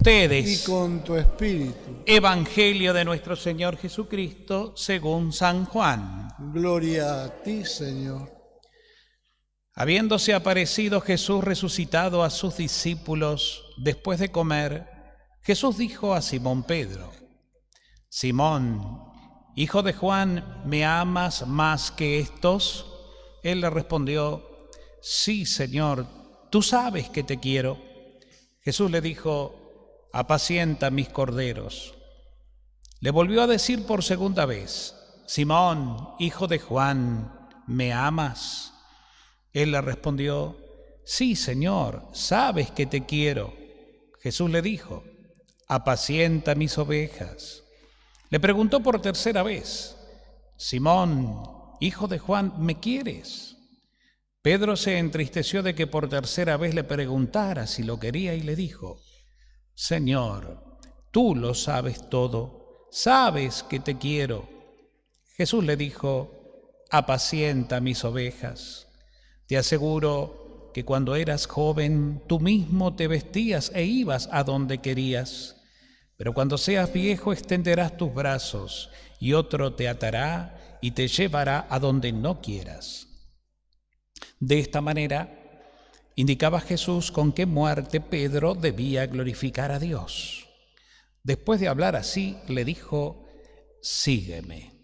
ustedes. Y con tu espíritu. Evangelio de nuestro Señor Jesucristo según San Juan. Gloria a ti, Señor. Habiéndose aparecido Jesús resucitado a sus discípulos después de comer, Jesús dijo a Simón Pedro: Simón, hijo de Juan, ¿me amas más que estos? Él le respondió: Sí, Señor, tú sabes que te quiero. Jesús le dijo: apacienta mis corderos. Le volvió a decir por segunda vez: Simón, hijo de Juan, ¿me amas? Él le respondió: Sí, Señor, sabes que te quiero. Jesús le dijo: apacienta mis ovejas. Le preguntó por tercera vez: Simón, hijo de Juan, ¿me quieres? Pedro se entristeció de que por tercera vez le preguntara si lo quería y le dijo: Señor, tú lo sabes todo, sabes que te quiero. Jesús le dijo: apacienta mis ovejas. Te aseguro que cuando eras joven, tú mismo te vestías e ibas a donde querías. Pero cuando seas viejo, extenderás tus brazos y otro te atará y te llevará a donde no quieras. De esta manera, indicaba Jesús con qué muerte Pedro debía glorificar a Dios. Después de hablar así, le dijo: sígueme.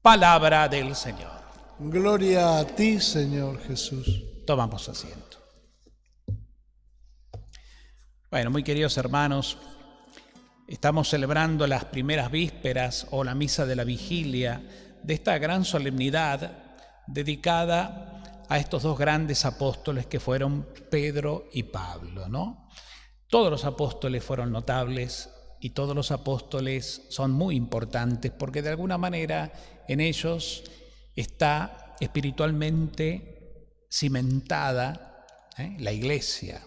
Palabra del Señor. Gloria a ti, Señor Jesús. Tomamos asiento. Bueno, muy queridos hermanos, estamos celebrando las primeras vísperas o la misa de la vigilia de esta gran solemnidad dedicada a estos dos grandes apóstoles que fueron Pedro y Pablo, ¿no? Todos los apóstoles fueron notables y todos los apóstoles son muy importantes porque de alguna manera en ellos está espiritualmente cimentada la Iglesia.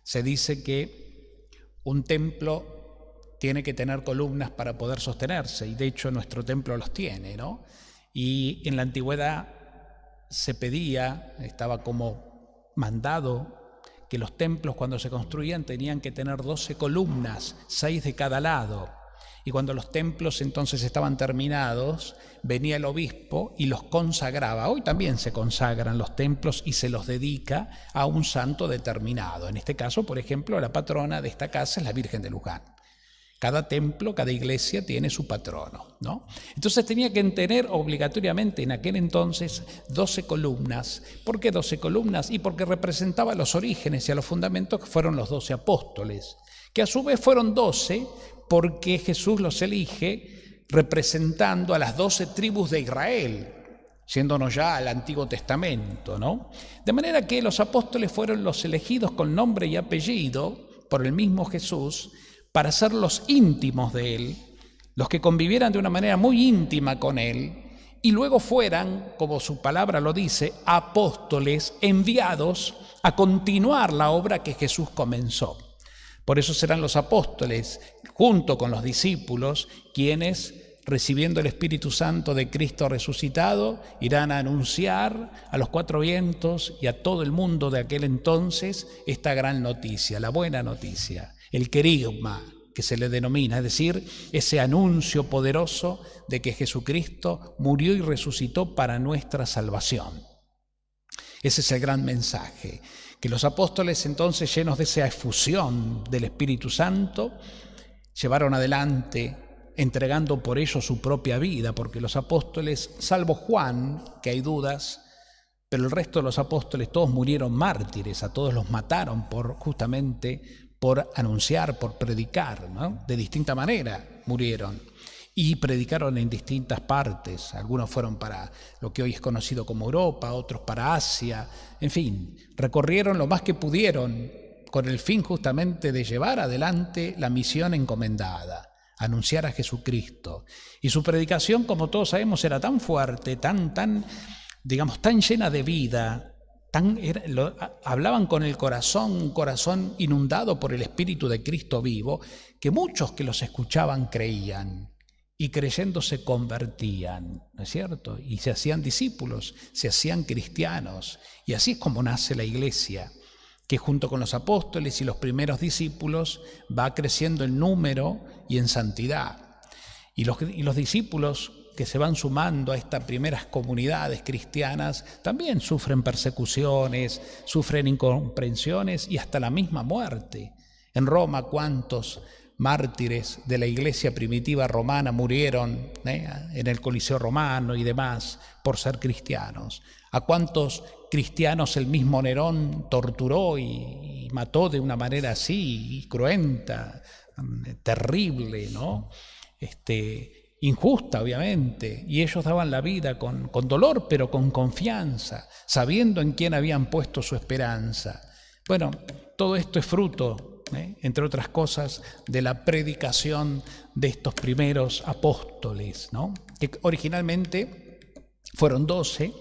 Se dice que un templo tiene que tener columnas para poder sostenerse y de hecho nuestro templo los tiene, ¿no? Y en la antigüedad se pedía, estaba como mandado, que los templos cuando se construían tenían que tener 12 columnas, 6 de cada lado. Y cuando los templos entonces estaban terminados, venía el obispo y los consagraba. Hoy también se consagran los templos y se los dedica a un santo determinado. En este caso, por ejemplo, la patrona de esta casa es la Virgen de Luján. Cada templo, cada iglesia tiene su patrono, ¿no? Entonces tenía que tener obligatoriamente en aquel entonces 12 columnas. ¿Por qué 12 columnas? Y porque representaba los orígenes y a los fundamentos que fueron los 12 apóstoles, que a su vez fueron 12 porque Jesús los elige representando a las 12 tribus de Israel, yéndonos ya al Antiguo Testamento, ¿no? De manera que los apóstoles fueron los elegidos con nombre y apellido por el mismo Jesús para ser los íntimos de Él, los que convivieran de una manera muy íntima con Él, y luego fueran, como su palabra lo dice, apóstoles enviados a continuar la obra que Jesús comenzó. Por eso serán los apóstoles, junto con los discípulos, quienes, recibiendo el Espíritu Santo de Cristo resucitado, irán a anunciar a los cuatro vientos y a todo el mundo de aquel entonces esta gran noticia, la buena noticia, el querigma que se le denomina, es decir, ese anuncio poderoso de que Jesucristo murió y resucitó para nuestra salvación. Ese es el gran mensaje, que los apóstoles entonces, llenos de esa efusión del Espíritu Santo, llevaron adelante, entregando por ello su propia vida, porque los apóstoles, salvo Juan, que hay dudas, pero el resto de los apóstoles todos murieron mártires, a todos los mataron justamente por anunciar, por predicar, ¿no? De distinta manera murieron y predicaron en distintas partes. Algunos fueron para lo que hoy es conocido como Europa, otros para Asia, en fin, recorrieron lo más que pudieron con el fin justamente de llevar adelante la misión encomendada, anunciar a Jesucristo. Y su predicación, como todos sabemos, era tan fuerte, tan llena de vida, hablaban con el corazón, un corazón inundado por el Espíritu de Cristo vivo, que muchos que los escuchaban creían y creyendo se convertían, ¿no es cierto? Y se hacían discípulos, se hacían cristianos, y así es como nace la Iglesia. que junto con los apóstoles y los primeros discípulos va creciendo en número y en santidad. Y los discípulos que se van sumando a estas primeras comunidades cristianas también sufren persecuciones, sufren incomprensiones y hasta la misma muerte. En Roma, ¿cuántos mártires de la iglesia primitiva romana murieron en el Coliseo romano y demás por ser cristianos? ¿A cuántos cristianos el mismo Nerón torturó y mató de una manera así, cruenta, terrible, ¿no? Injusta, obviamente, y ellos daban la vida con dolor, pero con confianza, sabiendo en quién habían puesto su esperanza. Bueno, todo esto es fruto, entre otras cosas, de la predicación de estos primeros apóstoles, ¿no? Que originalmente fueron 12,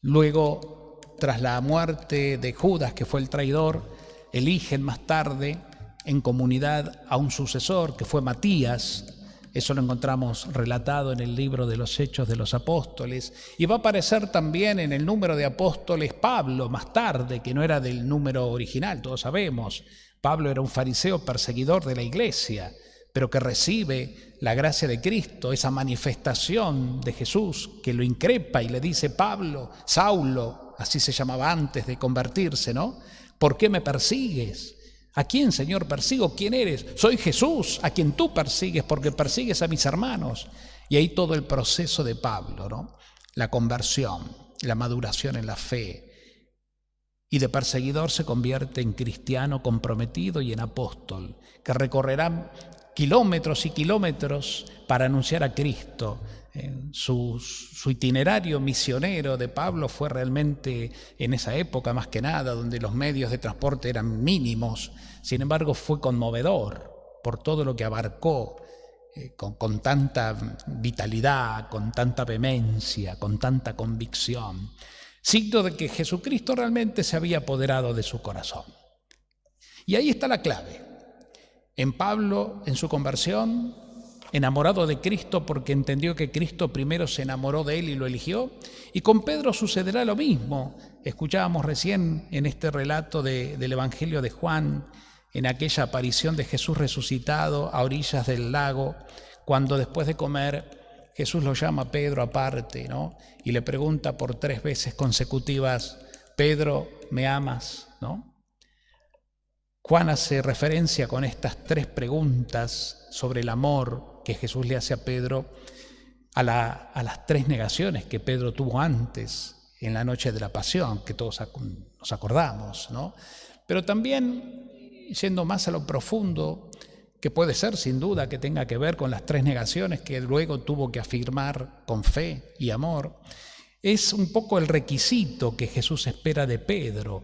luego, tras la muerte de Judas, que fue el traidor, eligen más tarde en comunidad a un sucesor, que fue Matías. Eso lo encontramos relatado en el libro de los Hechos de los Apóstoles, y va a aparecer también en el número de apóstoles Pablo más tarde, que no era del número original, todos sabemos. Pablo era un fariseo perseguidor de la iglesia, pero que recibe la gracia de Cristo, esa manifestación de Jesús que lo increpa y le dice: Pablo, Saulo, así se llamaba antes de convertirse, ¿no? ¿Por qué me persigues? ¿A quién, Señor, persigo? ¿Quién eres? Soy Jesús, a quien tú persigues, porque persigues a mis hermanos. Y ahí todo el proceso de Pablo, ¿no? La conversión, la maduración en la fe. Y de perseguidor se convierte en cristiano comprometido y en apóstol, que recorrerá kilómetros y kilómetros para anunciar a Cristo. Su itinerario misionero de Pablo fue realmente en esa época, más que nada, donde los medios de transporte eran mínimos. Sin embargo, fue conmovedor por todo lo que abarcó, con tanta vitalidad, con tanta vehemencia, con tanta convicción. Signo de que Jesucristo realmente se había apoderado de su corazón. Y ahí está la clave. En Pablo, en su conversión, enamorado de Cristo porque entendió que Cristo primero se enamoró de él y lo eligió. Y con Pedro sucederá lo mismo. Escuchábamos recién en este relato del Evangelio de Juan, en aquella aparición de Jesús resucitado a orillas del lago, cuando después de comer Jesús lo llama a Pedro aparte, ¿no? Y le pregunta por 3 veces consecutivas: Pedro, ¿me amas? ¿No? Juan hace referencia con estas 3 preguntas sobre el amor que Jesús le hace a Pedro a las 3 negaciones que Pedro tuvo antes, en la noche de la pasión, que todos nos acordamos, ¿no? Pero también, yendo más a lo profundo, que puede ser sin duda que tenga que ver con las 3 negaciones que luego tuvo que afirmar con fe y amor, es un poco el requisito que Jesús espera de Pedro.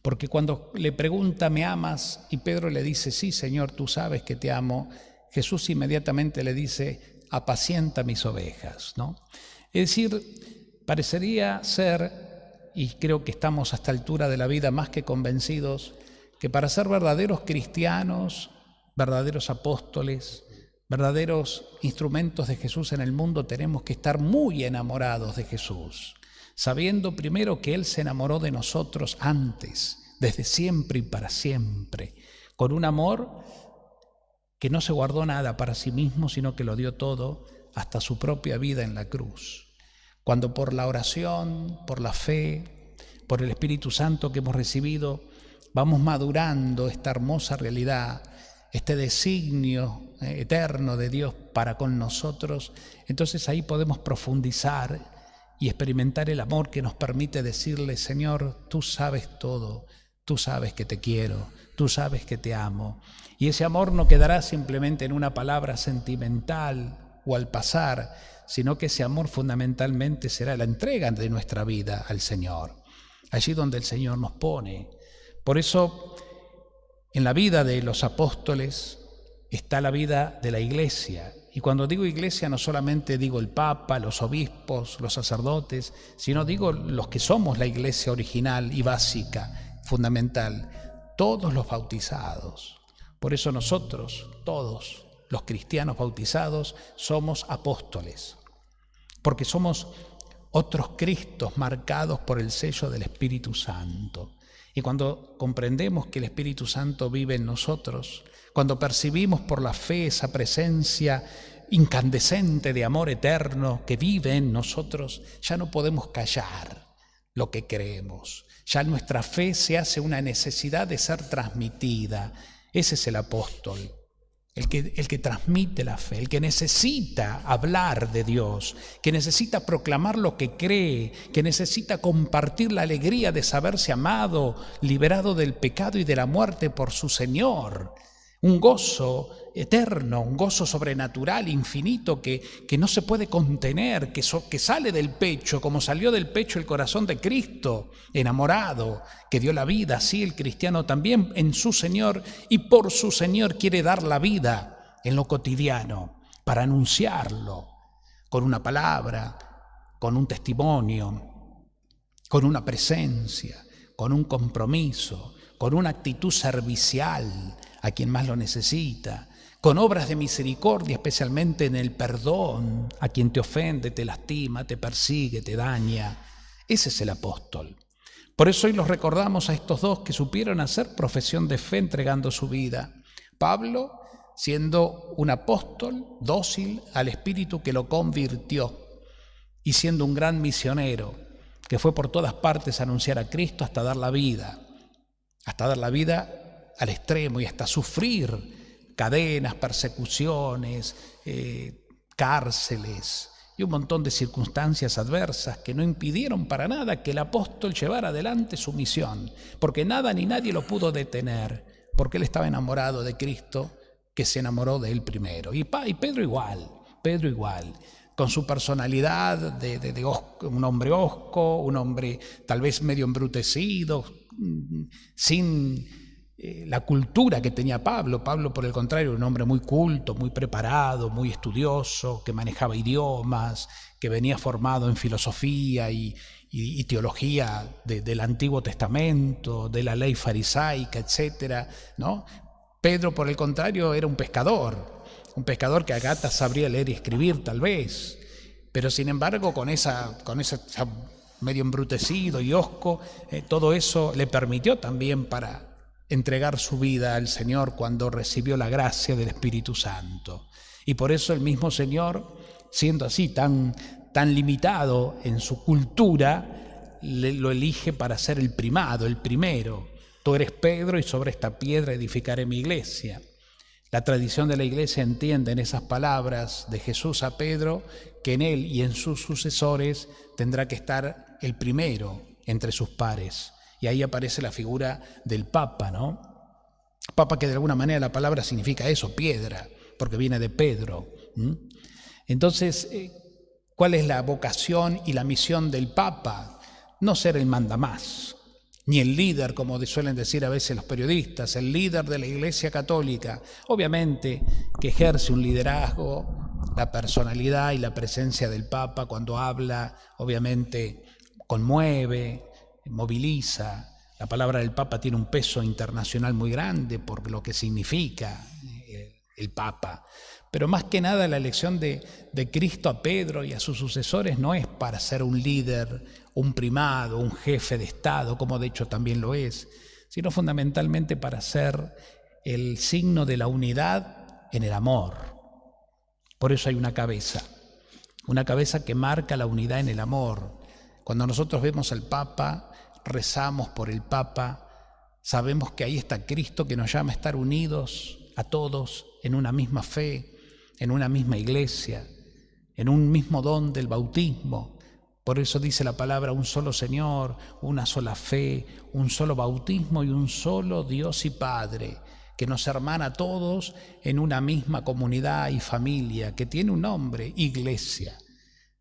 Porque cuando le pregunta: ¿me amas? Y Pedro le dice: sí, Señor, tú sabes que te amo, Jesús inmediatamente le dice: apacienta mis ovejas, ¿no? Es decir, parecería ser, y creo que estamos a esta altura de la vida más que convencidos, que para ser verdaderos cristianos, verdaderos apóstoles, verdaderos instrumentos de Jesús en el mundo, tenemos que estar muy enamorados de Jesús, sabiendo primero que Él se enamoró de nosotros antes, desde siempre y para siempre, con un amor que no se guardó nada para sí mismo, sino que lo dio todo, hasta su propia vida en la cruz. Cuando por la oración, por la fe, por el Espíritu Santo que hemos recibido, vamos madurando esta hermosa realidad, este designio eterno de Dios para con nosotros, entonces ahí podemos profundizar y experimentar el amor que nos permite decirle: Señor, tú sabes todo, tú sabes que te quiero, tú sabes que te amo. Y ese amor no quedará simplemente en una palabra sentimental o al pasar, sino que ese amor fundamentalmente será la entrega de nuestra vida al Señor, allí donde el Señor nos pone. Por eso, en la vida de los apóstoles está la vida de la iglesia. Y cuando digo iglesia, no solamente digo el Papa, los obispos, los sacerdotes, sino digo los que somos la iglesia original y básica, fundamental, todos los bautizados. Por eso nosotros, todos los cristianos bautizados, somos apóstoles, porque somos otros Cristos marcados por el sello del Espíritu Santo. Y cuando comprendemos que el Espíritu Santo vive en nosotros, cuando percibimos por la fe esa presencia incandescente de amor eterno que vive en nosotros, ya no podemos callar lo que creemos. Ya nuestra fe se hace una necesidad de ser transmitida. Ese es el apóstol, el que transmite la fe, el que necesita hablar de Dios, que necesita proclamar lo que cree, que necesita compartir la alegría de saberse amado, liberado del pecado y de la muerte por su Señor. Un gozo eterno, un gozo sobrenatural, infinito, que no se puede contener, que sale del pecho, como salió del pecho el corazón de Cristo, enamorado, que dio la vida. Así el cristiano también en su Señor y por su Señor quiere dar la vida en lo cotidiano, para anunciarlo, con una palabra, con un testimonio, con una presencia, con un compromiso, con una actitud servicial a quien más lo necesita, con obras de misericordia, especialmente en el perdón a quien te ofende, te lastima, te persigue, te daña. Ese es el apóstol. Por eso hoy los recordamos a estos dos que supieron hacer profesión de fe entregando su vida. Pablo, siendo un apóstol dócil al Espíritu que lo convirtió, y siendo un gran misionero que fue por todas partes a anunciar a Cristo hasta dar la vida al extremo y hasta sufrir cadenas, persecuciones, cárceles y un montón de circunstancias adversas que no impidieron para nada que el apóstol llevara adelante su misión, porque nada ni nadie lo pudo detener, porque él estaba enamorado de Cristo, que se enamoró de él primero. Y Pedro igual, con su personalidad de un hombre hosco, un hombre tal vez medio embrutecido, sin la cultura que tenía Pablo. Pablo, por el contrario, un hombre muy culto, muy preparado, muy estudioso, que manejaba idiomas, que venía formado en filosofía y teología del Antiguo Testamento, de la ley farisaica, etcétera, ¿no? Pedro, por el contrario, era un pescador que a gatas sabría leer y escribir tal vez, pero sin embargo con esa medio embrutecido y hosco, todo eso le permitió también para entregar su vida al Señor cuando recibió la gracia del Espíritu Santo. Y por eso el mismo Señor, siendo así tan limitado en su cultura, lo elige para ser el primado, el primero. Tú eres Pedro y sobre esta piedra edificaré mi iglesia. La tradición de la iglesia entiende en esas palabras de Jesús a Pedro que en él y en sus sucesores tendrá que estar el primero entre sus pares. Y ahí aparece la figura del Papa, ¿no? Papa, que de alguna manera la palabra significa eso, piedra, porque viene de Pedro. Entonces, ¿cuál es la vocación y la misión del Papa? No ser el mandamás, ni el líder, como suelen decir a veces los periodistas, el líder de la Iglesia Católica. Obviamente que ejerce un liderazgo, la personalidad y la presencia del Papa cuando habla, obviamente conmueve, moviliza. La palabra del Papa tiene un peso internacional muy grande por lo que significa el Papa. Pero más que nada la elección de Cristo a Pedro y a sus sucesores no es para ser un líder, un primado, un jefe de Estado, como de hecho también lo es, sino fundamentalmente para ser el signo de la unidad en el amor. Por eso hay una cabeza que marca la unidad en el amor. Cuando nosotros vemos al Papa, rezamos por el Papa, sabemos que ahí está Cristo que nos llama a estar unidos a todos en una misma fe, en una misma iglesia, en un mismo don del bautismo. Por eso dice la palabra: un solo Señor, una sola fe, un solo bautismo y un solo Dios y Padre, que nos hermana a todos en una misma comunidad y familia que tiene un nombre: iglesia.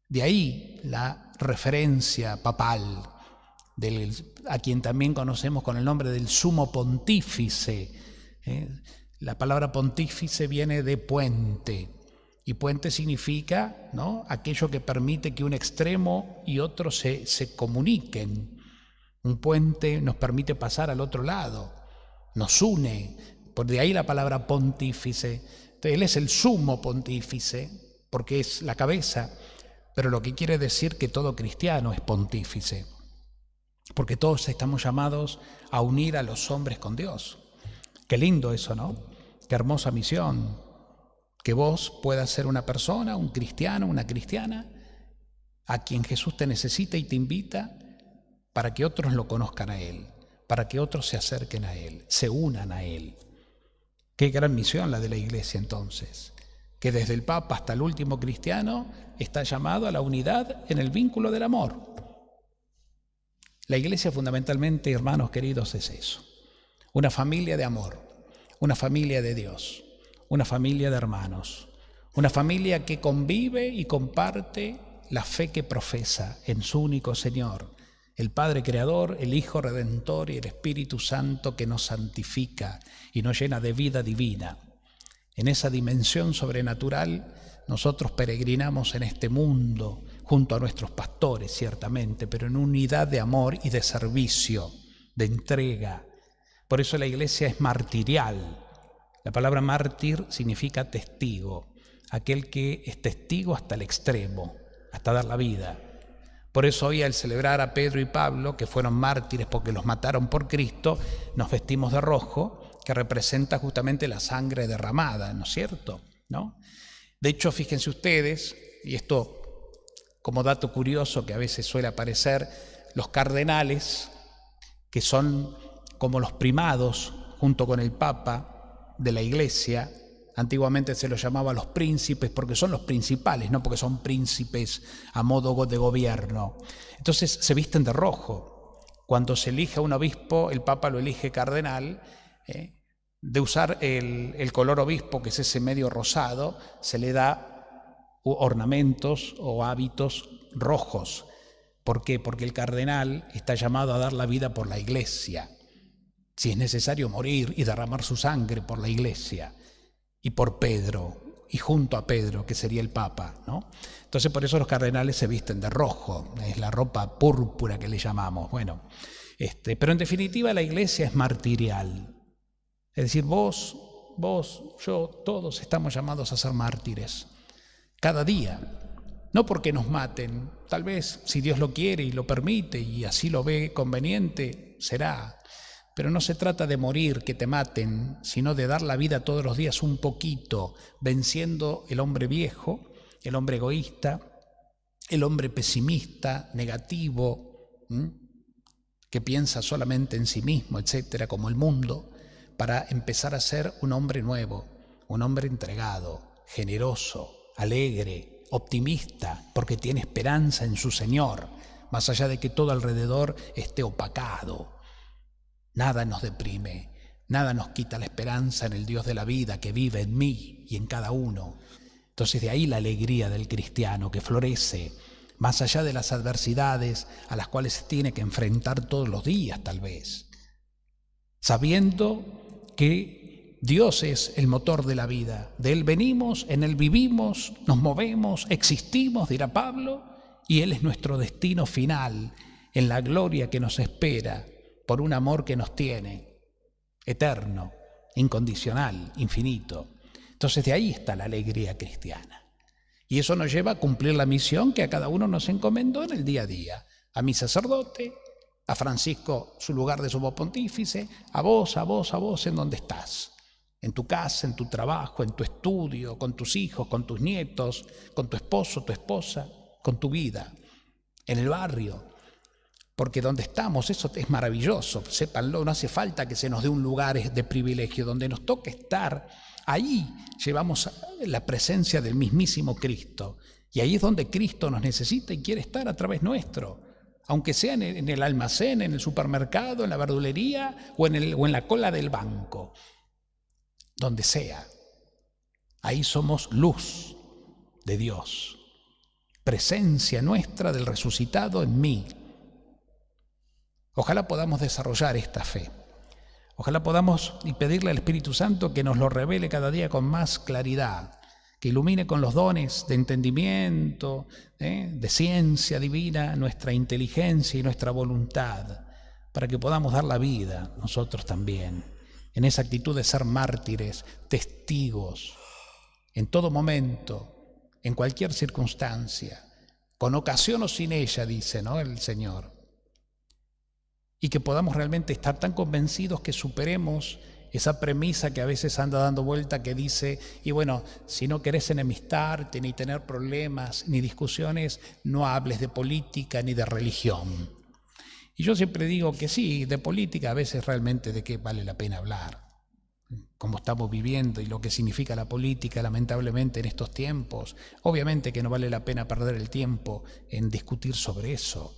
De ahí la referencia papal, a quien también conocemos con el nombre del sumo pontífice. La palabra pontífice viene de puente, y puente significa, ¿no?, aquello que permite que un extremo y otro se comuniquen. Un puente nos permite pasar al otro lado, nos une, por de ahí la palabra pontífice. Entonces, él es el sumo pontífice porque es la cabeza, pero lo que quiere decir que todo cristiano es pontífice. porque todos estamos llamados a unir a los hombres con Dios. Qué lindo eso, ¿no? Qué hermosa misión, que vos puedas ser una persona, un cristiano, una cristiana, a quien Jesús te necesita y te invita para que otros lo conozcan a Él, para que otros se acerquen a Él, se unan a Él. Qué gran misión la de la Iglesia entonces, que desde el Papa hasta el último cristiano está llamado a la unidad en el vínculo del amor. La Iglesia fundamentalmente, hermanos queridos, es eso, una familia de amor, una familia de Dios, una familia de hermanos, una familia que convive y comparte la fe que profesa en su único Señor, el Padre Creador, el Hijo Redentor y el Espíritu Santo que nos santifica y nos llena de vida divina. En esa dimensión sobrenatural nosotros peregrinamos en este mundo junto a nuestros pastores, ciertamente, pero en unidad de amor y de servicio, de entrega. Por eso la Iglesia es martirial. La palabra mártir significa testigo, aquel que es testigo hasta el extremo, hasta dar la vida. Por eso hoy, al celebrar a Pedro y Pablo, que fueron mártires porque los mataron por Cristo, nos vestimos de rojo, que representa justamente la sangre derramada, ¿no es cierto? ¿No? De hecho, fíjense ustedes, y esto como dato curioso que a veces suele aparecer, los cardenales, que son como los primados junto con el Papa de la Iglesia, antiguamente se los llamaba los príncipes porque son los principales, no porque son príncipes a modo de gobierno. Entonces se visten de rojo. Cuando se elige a un obispo, el Papa lo elige cardenal, de usar el color obispo, que es ese medio rosado, se le da ornamentos o hábitos rojos. ¿Por qué? Porque el cardenal está llamado a dar la vida por la Iglesia, si es necesario morir y derramar su sangre por la Iglesia y por Pedro, y junto a Pedro, que sería el Papa, ¿no? Entonces por eso los cardenales se visten de rojo, es la ropa púrpura que le llamamos. Bueno, pero en definitiva la Iglesia es martirial. Es decir, vos, yo, todos estamos llamados a ser mártires, cada día. No porque nos maten, tal vez si Dios lo quiere y lo permite y así lo ve conveniente, será. Pero no se trata de morir, que te maten, sino de dar la vida todos los días un poquito, venciendo el hombre viejo, el hombre egoísta, el hombre pesimista, negativo, que piensa solamente en sí mismo, etcétera, como el mundo, para empezar a ser un hombre nuevo, un hombre entregado, generoso, alegre, optimista, porque tiene esperanza en su Señor, más allá de que todo alrededor esté opacado. Nada nos deprime, nada nos quita la esperanza en el Dios de la vida que vive en mí y en cada uno. Entonces de ahí la alegría del cristiano que florece, más allá de las adversidades a las cuales se tiene que enfrentar todos los días tal vez, sabiendo que Dios es el motor de la vida, de Él venimos, en Él vivimos, nos movemos, existimos, dirá Pablo, y Él es nuestro destino final en la gloria que nos espera por un amor que nos tiene, eterno, incondicional, infinito. Entonces de ahí está la alegría cristiana. Y eso nos lleva a cumplir la misión que a cada uno nos encomendó en el día a día. A mi sacerdote, a Francisco su lugar de sumo pontífice, a vos en donde estás. En tu casa, en tu trabajo, en tu estudio, con tus hijos, con tus nietos, con tu esposo, tu esposa, con tu vida, en el barrio. Porque donde estamos, eso es maravilloso, sépanlo, no hace falta que se nos dé un lugar de privilegio. Donde nos toque estar, ahí llevamos la presencia del mismísimo Cristo. Y ahí es donde Cristo nos necesita y quiere estar a través nuestro. Aunque sea en el almacén, en el supermercado, en la verdulería o en la cola del banco. Donde sea. Ahí somos luz de Dios. Presencia nuestra del resucitado en mí. Ojalá podamos desarrollar esta fe. Ojalá podamos y pedirle al Espíritu Santo que nos lo revele cada día con más claridad, que ilumine con los dones de entendimiento, de ciencia divina, nuestra inteligencia y nuestra voluntad, para que podamos dar la vida nosotros también, en esa actitud de ser mártires, testigos, en todo momento, en cualquier circunstancia, con ocasión o sin ella, dice, ¿no?, el Señor. y que podamos realmente estar tan convencidos que superemos esa premisa que a veces anda dando vuelta que dice, y bueno, si no querés enemistarte, ni tener problemas, ni discusiones, no hables de política ni de religión. Y yo siempre digo que sí, de política a veces realmente de qué vale la pena hablar. Como estamos viviendo y lo que significa la política lamentablemente en estos tiempos, obviamente que no vale la pena perder el tiempo en discutir sobre eso.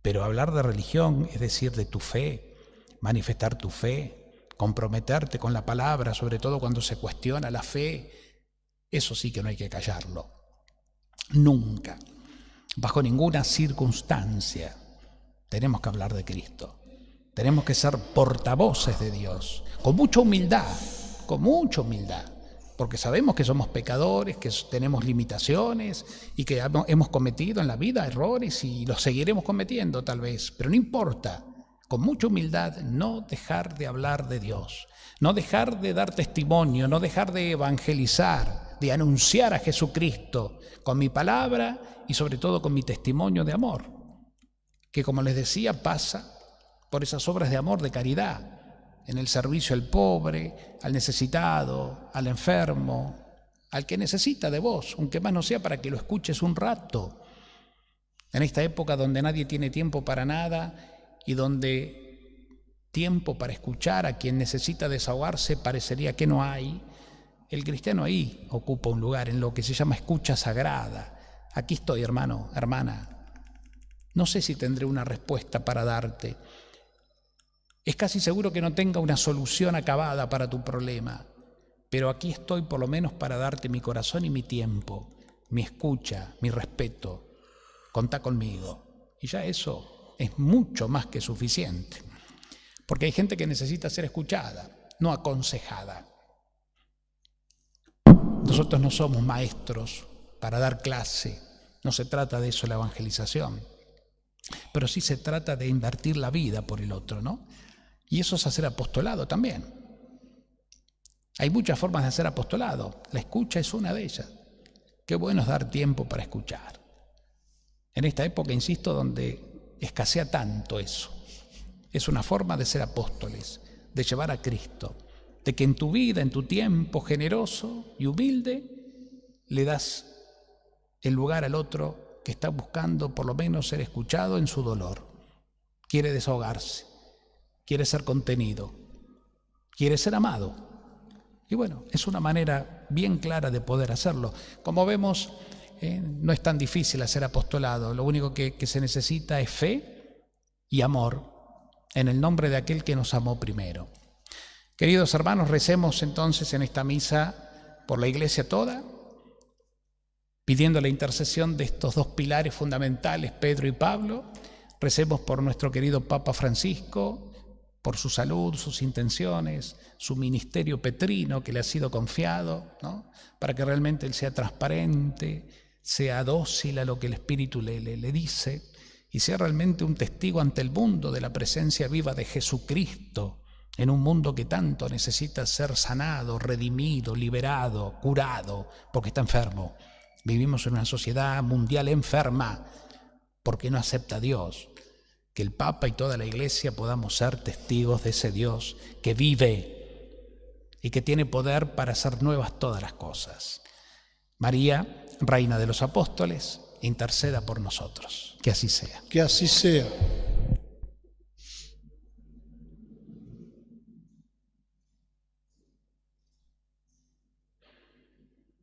Pero hablar de religión, es decir, de tu fe, manifestar tu fe, comprometerte con la palabra, sobre todo cuando se cuestiona la fe, eso sí que no hay que callarlo. Nunca, bajo ninguna circunstancia, tenemos que hablar de Cristo. Tenemos que ser portavoces de Dios, con mucha humildad, porque sabemos que somos pecadores, que tenemos limitaciones y que hemos cometido en la vida errores y los seguiremos cometiendo tal vez, pero no importa. Con mucha humildad, no dejar de hablar de Dios, no dejar de dar testimonio, no dejar de evangelizar, de anunciar a Jesucristo con mi palabra y sobre todo con mi testimonio de amor, que como les decía pasa por esas obras de amor, de caridad, en el servicio al pobre, al necesitado, al enfermo, al que necesita de vos, aunque más no sea para que lo escuches un rato. En esta época donde nadie tiene tiempo para nada, y donde tiempo para escuchar a quien necesita desahogarse parecería que no hay, el cristiano ahí ocupa un lugar en lo que se llama escucha sagrada. Aquí estoy, hermano, hermana. No sé si tendré una respuesta para darte. Es casi seguro que no tenga una solución acabada para tu problema, pero aquí estoy por lo menos para darte mi corazón y mi tiempo, mi escucha, mi respeto. Contá conmigo. Y ya eso es mucho más que suficiente, porque hay gente que necesita ser escuchada, no aconsejada. Nosotros no somos maestros para dar clase, no se trata de eso la evangelización, pero sí se trata de invertir la vida por el otro, ¿no? Y eso es hacer apostolado también. Hay muchas formas de hacer apostolado, la escucha es una de ellas. Qué bueno es dar tiempo para escuchar. En esta época, insisto, donde escasea tanto eso. Es una forma de ser apóstoles, de llevar a Cristo, de que en tu vida, en tu tiempo generoso y humilde, le das el lugar al otro que está buscando por lo menos ser escuchado en su dolor. Quiere desahogarse, quiere ser contenido, quiere ser amado. Y bueno, es una manera bien clara de poder hacerlo. Como vemos, no es tan difícil hacer apostolado, lo único que se necesita es fe y amor en el nombre de aquel que nos amó primero. Queridos hermanos, recemos entonces en esta misa por la Iglesia toda, pidiendo la intercesión de estos dos pilares fundamentales, Pedro y Pablo. Recemos por nuestro querido Papa Francisco, por su salud, sus intenciones, su ministerio petrino que le ha sido confiado, ¿no? Para que realmente él sea transparente, sea dócil a lo que el Espíritu le dice y sea realmente un testigo ante el mundo de la presencia viva de Jesucristo en un mundo que tanto necesita ser sanado, redimido, liberado, curado, porque está enfermo. Vivimos en una sociedad mundial enferma porque no acepta a Dios. Que el Papa y toda la Iglesia podamos ser testigos de ese Dios que vive y que tiene poder para hacer nuevas todas las cosas. María, Reina de los Apóstoles, interceda por nosotros. Que así sea. Que así sea.